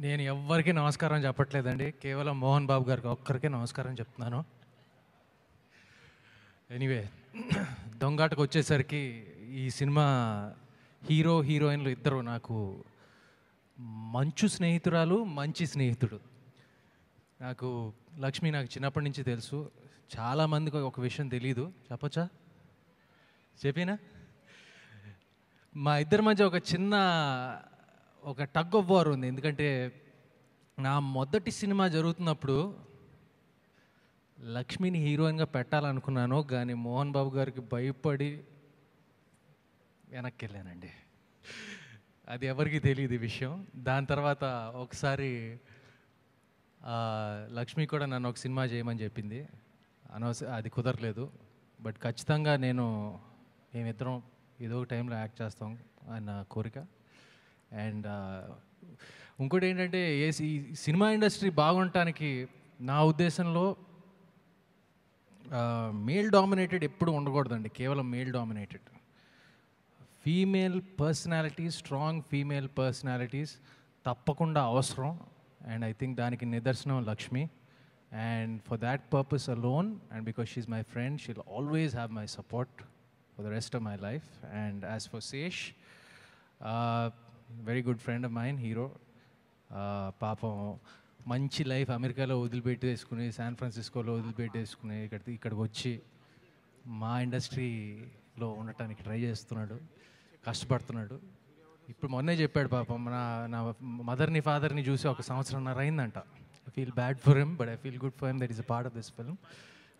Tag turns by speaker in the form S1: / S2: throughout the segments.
S1: నేను ఎవ్వరికీ నమస్కారం చెప్పట్లేదండి. కేవలం మోహన్ బాబు గారికి ఒక్కరికే నమస్కారం చెప్తున్నాను. ఎనీవే, దొంగాటకు వచ్చేసరికి ఈ సినిమా హీరో హీరోయిన్లు ఇద్దరు నాకు మంచు స్నేహితురాలు, మంచి స్నేహితుడు. నాకు లక్ష్మి నాకు చిన్నప్పటి నుంచి తెలుసు. చాలామందికి ఒక విషయం తెలీదు, చెప్పచ్చా? చెప్పినా మా ఇద్దరి మధ్య ఒక చిన్న టగ్ ఆఫ్ వార్ ఉంది. ఎందుకంటే నా మొదటి సినిమా జరుగుతున్నప్పుడు లక్ష్మిని హీరోయిన్గా పెట్టాలనుకున్నాను, కానీ మోహన్ బాబు గారికి భయపడి వెనక్కి వెళ్ళానండి. అది ఎవరికి తెలియదు ఈ విషయం. దాని తర్వాత ఒకసారి లక్ష్మి కూడా నన్ను ఒక సినిమా చేయమని చెప్పింది. అది కుదరలేదు. బట్ ఖచ్చితంగా మేమిద్దరం ఏదో ఒక టైంలో యాక్ట్ చేస్తాం అన్న కోరిక. అండ్ ఇంకోటి ఏంటంటే, ఈ సినిమా ఇండస్ట్రీ బాగుండటానికి నా ఉద్దేశంలో మేల్ డామినేటెడ్ ఎప్పుడు ఉండకూడదండి. కేవలం male dominated. Female personalities, strong female personalities తప్పకుండా అవసరం. అండ్ ఐ థింక్ దానికి నిదర్శనం Lakshmi. And for that purpose alone, and because she's my friend, she'll always have my support for the rest of my life. And as for Sesh, very good friend of mine, hero. పాపం మంచి life అమెరికాలో వదిలిపెట్టేసుకుని, San ఫ్రాన్సిస్కోలో వదిలిపెట్టేసుకుని ఇక్కడికి వచ్చి మా ఇండస్ట్రీలో ఉండటానికి try చేస్తున్నాడు, కష్టపడుతున్నాడు. ఇప్పుడు మొన్నే చెప్పాడు పాపం, నా మదర్ని ఫాదర్ని చూసి 1 సంవత్సరంన్నర అయిందంట. I feel bad for him, but I feel good for him that is a part of this film.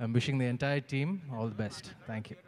S1: I'm wishing the entire team all the best. Thank you.